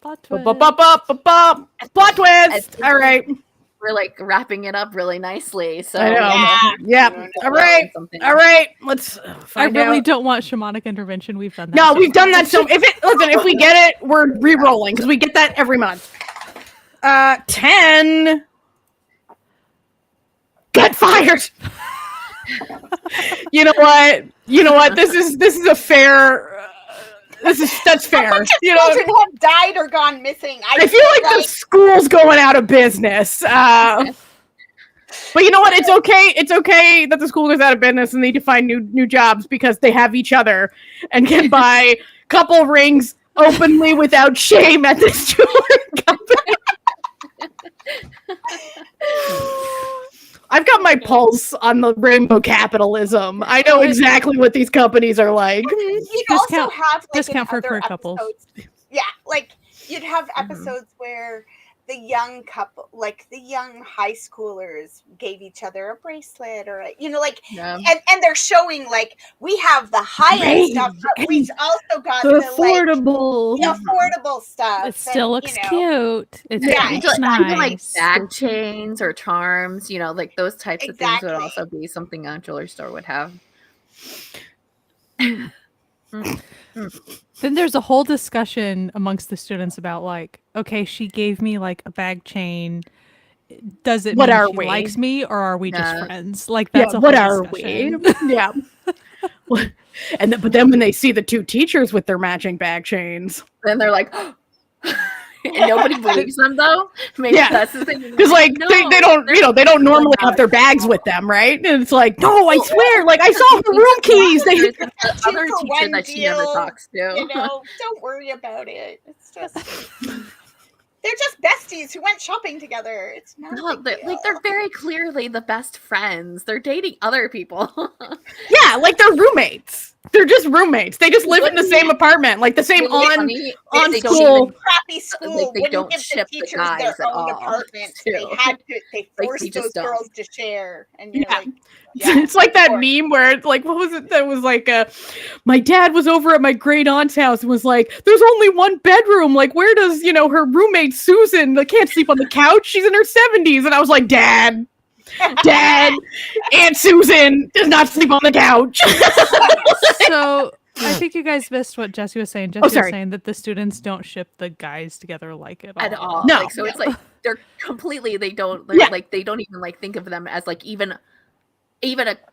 plot twist. Plot twist. All right. We're like wrapping it up really nicely. So I know. Yeah. All right. Let's find I really out. don't want shamanic intervention. We've done that. No, we've done that. So if we get it, we're re-rolling because we get that every month. 10. Get fired. You know what? This is a fair. That's fair. Children have died or gone missing. I feel like the school's going out of business. But you know what? It's okay. It's okay that the school goes out of business and they need to find new jobs because they have each other and can buy couple rings openly without shame at this jewelry company. I've got my pulse on the rainbow capitalism. I know exactly what these companies are like. You'd also have discount for queer couples. Yeah, like you'd have episodes where the young couple, like the young high schoolers, gave each other a bracelet, or and they're showing like we have the high end stuff, but we've also got the affordable, affordable stuff. It still looks cute. It's nice. Like back chains or charms, like those types of things would also be something a jewelry store would have. Then there's a whole discussion amongst the students about like, okay, she gave me like a bag chain. Does it mean she likes me, or are we just friends? Like that's a whole discussion. Yeah. But then when they see the two teachers with their matching bag chains, then they're like, and nobody believes them though. Maybe that's the thing. Because like they don't they don't normally have their bags with them, right? And it's like, no, I swear, like I saw the room keys. There's the other teacher that she never talks to. Don't worry about it. It's just they're just besties who went shopping together. It's not they're very clearly the best friends. They're dating other people. Yeah, like they're roommates. They're just roommates. They just live in the same apartment, like the same on school. Crappy school. They don't ship the guys their own apartments. They forced those girls to share. And you're like, it's like that meme where it's like, what was it? That was like, my dad was over at my great aunt's house and was like, "There's only one bedroom. Like, where does her roommate Susan? They can't sleep on the couch. She's in her 70s." And I was like, Dad, Aunt Susan does not sleep on the couch. So I think you guys missed what Jesse was saying. Jesse was saying that the students don't ship the guys together at all. No. It's like they're completely they don't they don't even like think of them as like even a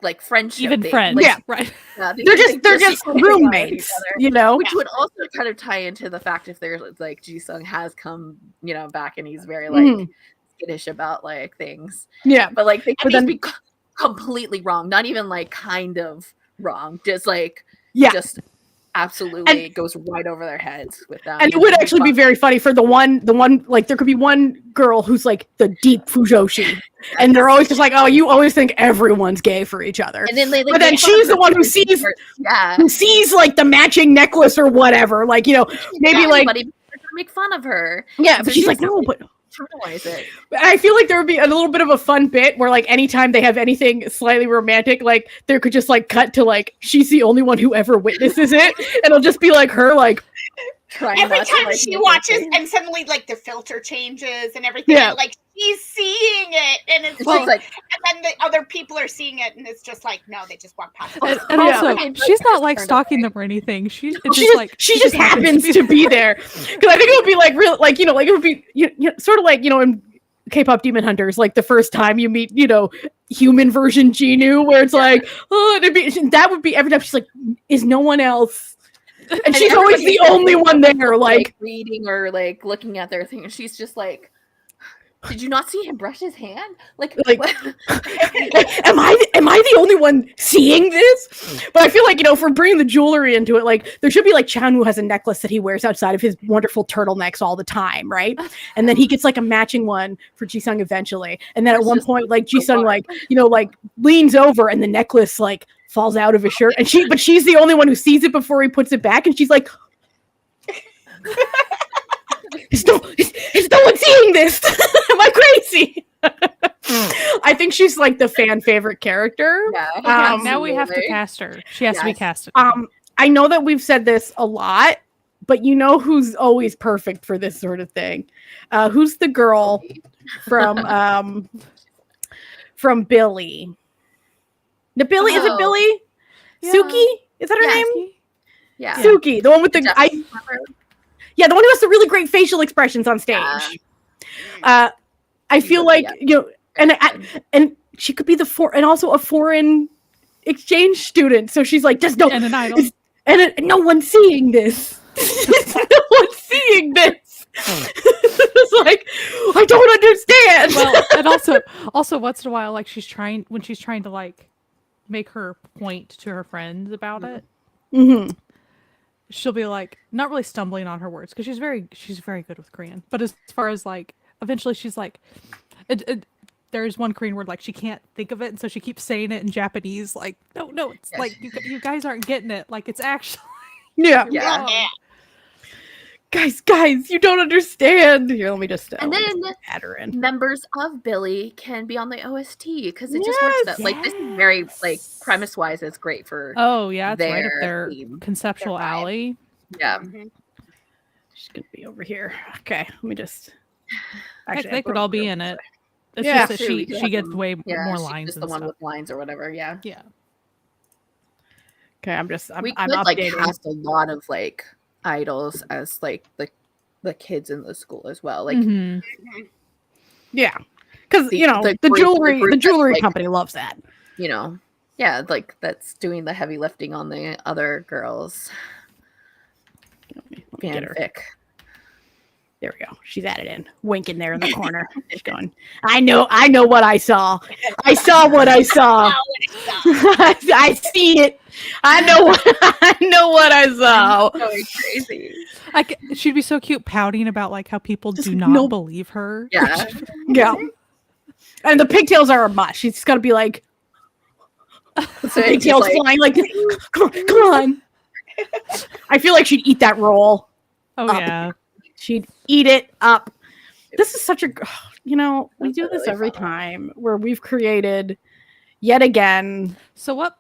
like friendship. Even friends. Like, right. They're just roommates, Which would also kind of tie into the fact if there's like Ji-sung has come, back and he's very like skittish about like things. Yeah. But like they could just be completely wrong. Not even like kind of wrong. Just like just absolutely goes right over their heads with them. And it would actually be very funny for the one, like there could be one girl who's like the deep Fujoshi, and they're always just like, oh, you always think everyone's gay for each other. And then but then she's the one who sees like the matching necklace or whatever, like, you know, maybe like make fun of her. Yeah, but she's like, no, but internalize it. I feel like there would be a little bit of a fun bit where, like, anytime they have anything slightly romantic, like, there could just, like, cut to, like, she's the only one who ever witnesses it, and it'll just be, like, her, like... Every time she watches, and suddenly, like, the filter changes and everything, and, like, she's seeing it, and it's like, and then the other people are seeing it, and it's just like, no, they just walk past it. And also, she's not, like, stalking them or anything. She just happens to be there. Because I think it would be, like, real, like, you know, like, it would be, you know, sort of like, you know, in K-pop Demon Hunters, like, the first time you meet, you know, human version Genu, where it's like, oh, that would be every time she's like, is no one else... And she's always the only one there, like reading or like looking at their thing, and she's just like, "Did you not see him brush his hand? Like am I the only one seeing this?" But I feel like, you know, if we're bringing the jewelry into it, like there should be like Chan, who has a necklace that he wears outside of his wonderful turtlenecks all the time, right? And then he gets like a matching one for Jisung eventually, and then at one point, like Jisung, like, you know, like leans over, and the necklace like falls out of his shirt, and she's the only one who sees it before he puts it back, and she's like, is no one seeing this? Am I crazy? I think she's like the fan favorite character. Yeah. Now we have to cast her. She has to be casted. I know that we've said this a lot, but you know who's always perfect for this sort of thing? Who's the girl from Billy? Is it Billy? Yeah. Suki? Is that her name? Yeah. Suki, the one with the the one who has the really great facial expressions on stage. I feel like, you know, and she could be and also a foreign exchange student. So she's like, just no, and an idol, and no one's seeing this. No one's seeing this. It's like, I don't understand. Well, and also once in a while, like she's trying to like make her point to her friends about it. Mm-hmm. She'll be like not really stumbling on her words because she's very good with Korean. But as far as like eventually she's like, there's one Korean word like she can't think of it, and so she keeps saying it in Japanese. Like no, it's like you guys aren't getting it. Like it's actually yeah. Guys, you don't understand. Here, let me just and then add her in. Members of Billy can be on the OST because it just works that like this is very like premise wise it's great for it's right up their conceptual alley. Yeah. She's gonna be over here. Okay, let me just they could all be in it. It's just that she gets way more lines. Just the one with lines or whatever, yeah. Okay, I'm we I'm could like updating. cast a lot of like idols as like the kids in the school as well, like because you know the jewelry company loves that, you know, like that's doing the heavy lifting on the other girls. Fanfic. There we go. She's added in, winking there in the corner. She's going, I know what I saw. I saw what I saw. I see it. I know what I saw. So crazy. Like she'd be so cute, pouting about like how people do not believe her. Yeah. Yeah. And the pigtails are a must. She's got to be like, so pigtails like, flying. Like, come on. I feel like she'd eat that roll. Oh yeah. She'd eat it up. This is such a, you know, we do this every time where we've created yet again. So what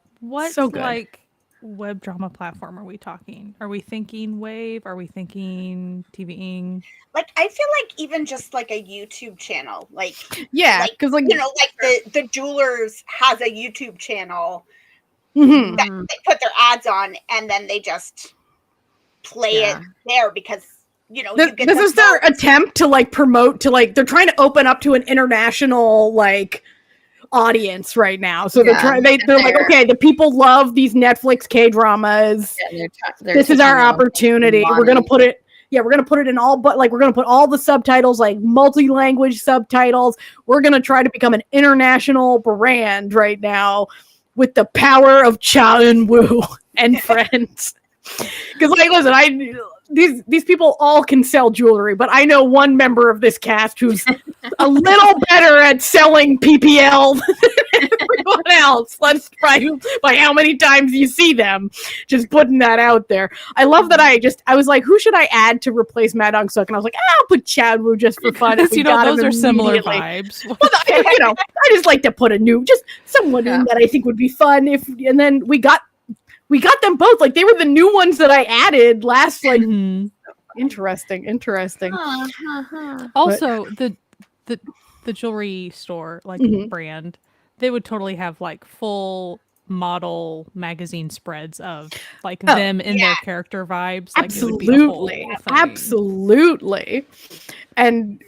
so good. Like web drama platform are we talking? Are we thinking Wave? Are we thinking TVing? Like I feel like even just like a YouTube channel, like because like you know, like the Jewelers has a YouTube channel that they put their ads on, and then they just play it there because. You know, this is their attempt to like promote to like they're trying to open up to an international like audience right now. So they're like, okay, the people love these Netflix K-dramas. This is our opportunity. We're gonna put it. Yeah, we're gonna put it in all, but like we're gonna put all the subtitles, like multi-language subtitles. We're gonna try to become an international brand right now with the power of Cha Eun-woo and friends. Because like, listen, these people all can sell jewelry, but I know one member of this cast who's a little better at selling PPL than everyone else. Let's try by how many times you see them. Just putting that out there. I love that I was like, who should I add to replace Mad Dog Sook? And I was like, I'll put Chad Wu just for fun. You know, those are similar vibes. Well, I just like to put someone in that I think would be fun. And then we got them both. Like they were the new ones that I added last. Like interesting. Also, the jewelry store brand, they would totally have like full model magazine spreads of like them in their character vibes. Like, absolutely. And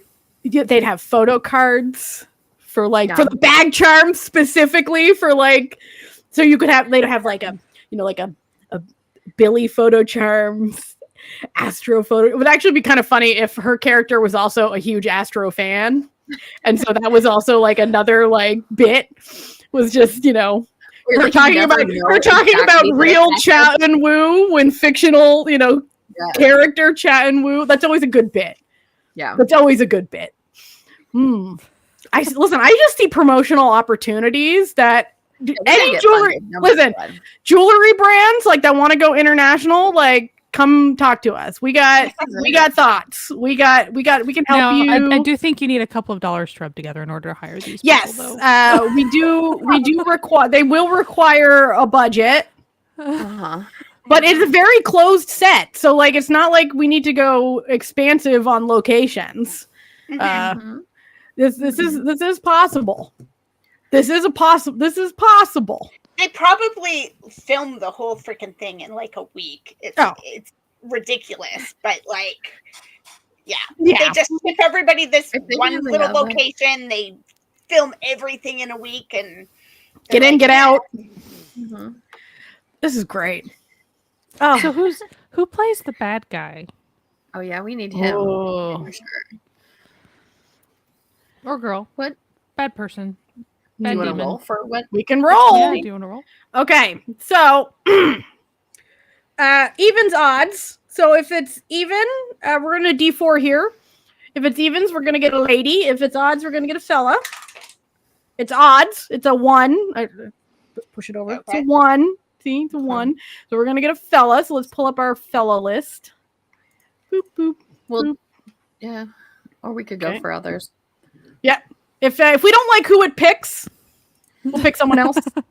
they'd have photo cards for for the bag charms specifically for like, so you could have, they'd have like a Billy photo charms, Astro photo. It would actually be kind of funny if her character was also a huge Astro fan. And so that was also like another like bit was just, we're talking about real Chat and Woo when fictional, character Chat and Woo. That's always a good bit. Yeah. That's always a good bit. I just see promotional opportunities that any jewelry jewelry brands like that want to go international, like come talk to us. We got thoughts. We can help you. I do think you need a couple of dollars to rub together in order to hire these people. Yes, we do require. They will require a budget. But it's a very closed set, so like it's not like we need to go expansive on locations. This is possible. This is possible. They probably filmed the whole freaking thing in like a week. It's ridiculous, but like, yeah. They just ship everybody this one little location. They film everything in a week and get in, get out. This is great. Oh, so who plays the bad guy? Oh yeah, we need him for sure. Or girl. What? Bad person. Do you want to roll for what? We can roll. Yeah, do you want to roll? Okay, so evens odds. So if it's even, we're gonna D4 here. If it's evens, we're gonna get a lady. If it's odds, we're gonna get a fella. It's odds. It's a 1. Let's push it over. Okay. It's a 1. See, it's a 1. So we're gonna get a fella. So let's pull up our fella list. Boop boop. Well, boop. Yeah. Or we could go for others. Yeah. If we don't like who it picks, we'll pick someone else. Because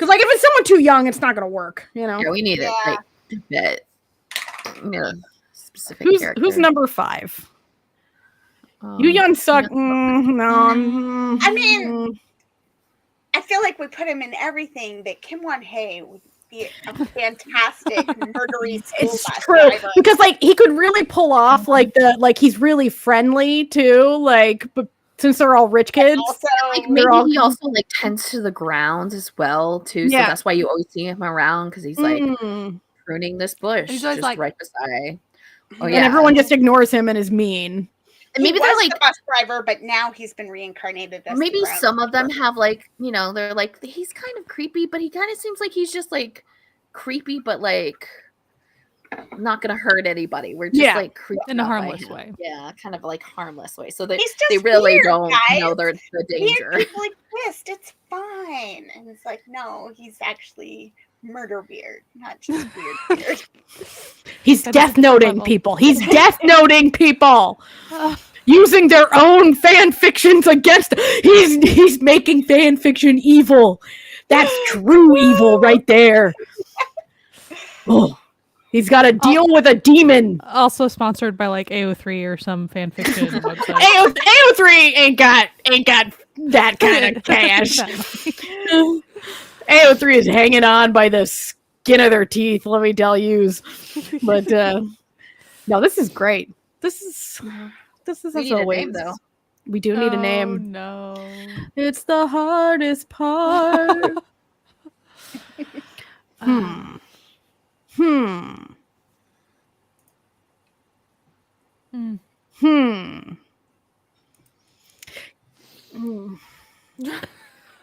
like if it's someone too young, it's not gonna work. Yeah, we need it. Like a bit. Specific character. Who's number 5? Yu Yun Suk. No. I mean, I feel like we put him in everything, but Kim Won Hye would be a fantastic murdery school bus driver. Because like he could really pull off he's really friendly too, like but since they're all rich kids. Also, maybe he also like tends to the ground as well too. So that's why you always see him around because he's like pruning this bush. He's just like right beside. Oh yeah, and everyone just ignores him and is mean. And maybe they're like the bus driver, but now he's been reincarnated. As maybe some of them have like they're like he's kind of creepy, but he kind of seems like he's just like creepy, but like not gonna hurt anybody. We're just like creepy in a harmless way. Yeah, kind of like harmless way. So they really don't know they're the danger. Weird people exist. It's fine. And it's like, no, he's actually murder weird, not just weird. He's death noting people. He's death noting people. Using their own fan fictions against. He's making fan fiction evil. That's true evil right there. Oh, he's got to deal with a demon. Also sponsored by like AO3 or some fan fiction website. AO3 ain't got that kind of cash. AO3 is hanging on by the skin of their teeth. Let me tell you. But no, this is great. This is as always. Though. We do need a name. No, it's the hardest part.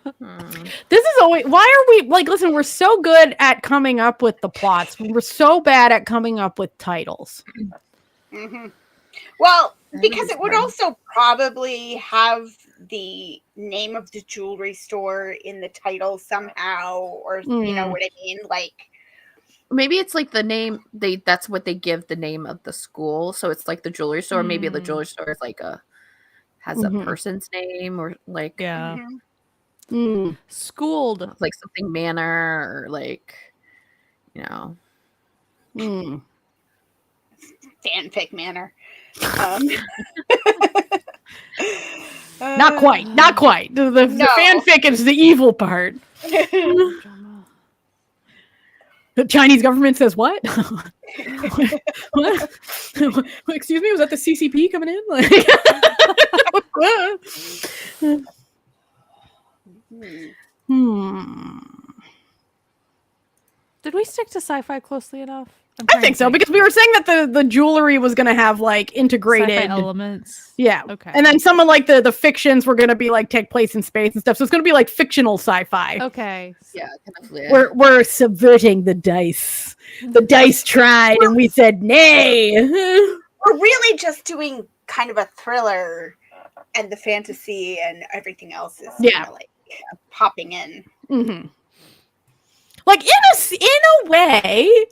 This is always why are we like listen, we're so good at coming up with the plots. We're so bad at coming up with titles. Mm-hmm. Well, because it would also probably have the name of the jewelry store in the title somehow, or you know what I mean? Like maybe it's like the name that's what they give the name of the school. So it's like the jewelry store. Maybe the jewelry store is like has a person's name or like Schooled, like something manor or like, you know, fanfic manor. Not quite. The fanfic is the evil part. The Chinese government says what? What? Excuse me, was that the CCP coming in? Did we stick to sci-fi closely enough? I think so, because we were saying that the jewelry was going to have like integrated sci-fi elements. Yeah. Okay. And then some of like the fictions were going to be like take place in space and stuff. So it's going to be like fictional sci-fi. Okay. Yeah. Kind of, We're subverting the dice. The dice tried and we said nay. We're really just doing kind of a thriller, and the fantasy and everything else is kind of like popping in. Mm-hmm. Like in a way,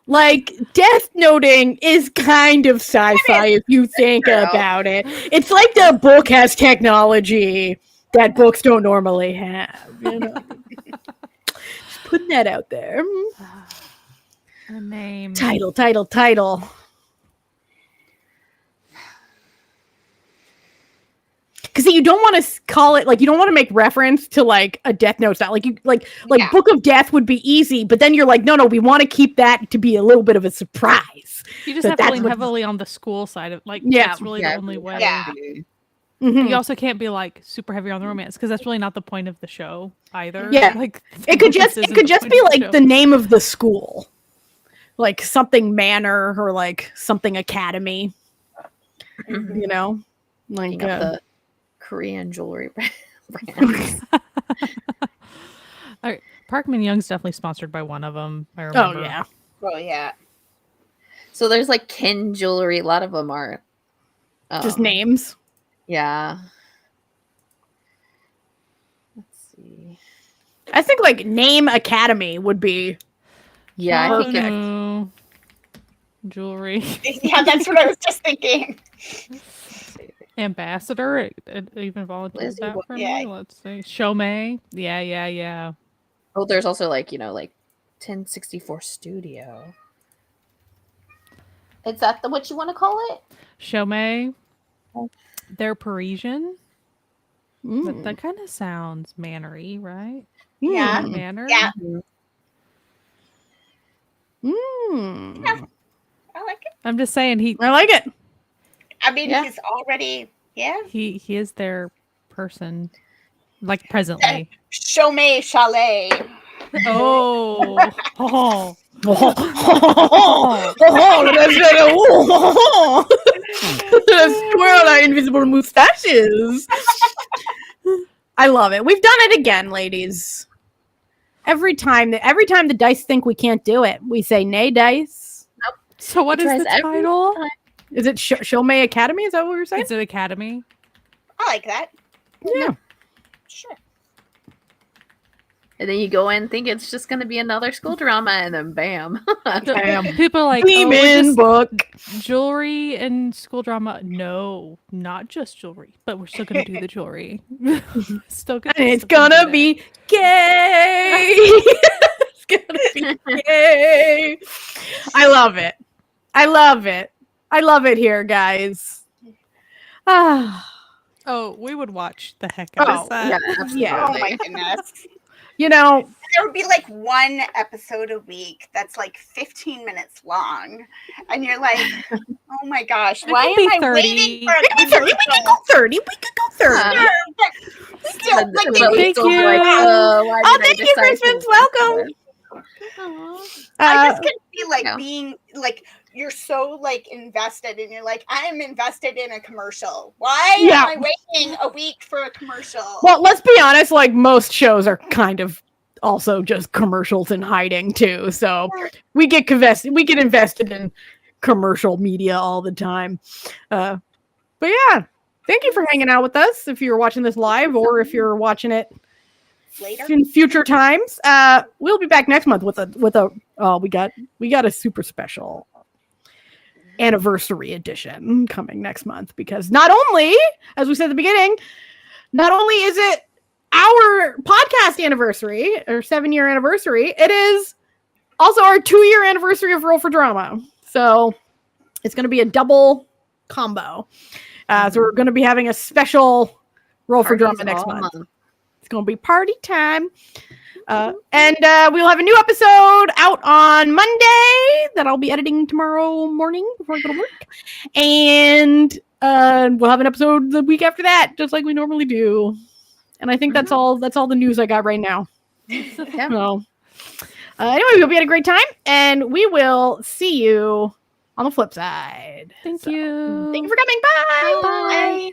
like Death Noting is kind of sci-fi if you think about it. It's like the book has technology that books don't normally have. You know? Just putting that out there. A name. Title. Because you don't want to call it like you don't want to make reference to like a Death Note style. Like you like Book of Death would be easy, but then you're like, no, we want to keep that to be a little bit of a surprise. You just have to lean heavily on the school side of like that's really the only way. Yeah. You also can't be like super heavy on the romance because that's really not the point of the show either. Yeah, like it could just be like the name of the school, like something manor or like something academy. You know, like the Korean jewelry brand. All right. Parkman Young's definitely sponsored by one of them. I remember. Oh yeah. So there's like Kin jewelry. A lot of them are just names. Yeah. Let's see. I think like Name Academy would be. Yeah, I think jewelry. Yeah, that's what I was just thinking. Ambassador, it even volunteered that for me. Let's see. Shomei. Yeah. Oh, there's also like, like 1064 Studio. Is that what you want to call it? Shomei. They're Parisian. That kind of sounds mannery, right? Yeah. Manner. Yeah. Yeah, I like it. I'm just saying I like it. I mean, he's already he is their person, like presently. Shomei Chalet. Oh. Twirl our invisible mustaches. I love it. We've done it again, ladies. Every time the dice think we can't do it, we say nay, dice. So what is the title? Is it Shomei Academy? Is that what we're saying? Is it Academy? I like that. Yeah. Sure. And then you go in and think it's just going to be another school drama, and then bam. People are like, Demon book. Jewelry and school drama. No, not just jewelry, but we're still going to do the jewelry. Still gonna, and it's going to be gay. It's going to be gay. I love it. I love it here, guys. Oh, we would watch the heck out of that. Yeah. Oh my goodness. You know, there would be like one episode a week that's like 15 minutes long, and you're like, "Oh my gosh, why am I waiting for a commercial?" We could go 30. Sure, but still, like, thank you. Thank you, Christmas. Welcome. I just can feel like being like you're so like invested, and you're like, I'm invested in a commercial. Why Yeah. am I waiting a week for a commercial? Well, let's be honest, like most shows are kind of also just commercials in hiding too. So we get invested in commercial media all the time. But yeah, thank you for hanging out with us. If you're watching this live or if you're watching it Later in future times, we'll be back next month with a we got a super special anniversary edition coming next month, because not only, as we said at the beginning, not only is it our podcast anniversary or 7-year anniversary, it is also our 2-year anniversary of Roll for Drama. So it's going to be a double combo. So we're going to be having a special Roll for Drama next month. It's going to be party time. And we'll have a new episode out on Monday that I'll be editing tomorrow morning before I go to work. And we'll have an episode the week after that, just like we normally do. And I think that's all the news I got right now. So, anyway, we hope you had a great time, and we will see you on the flip side. Thank you. Thank you for coming. Bye. Bye.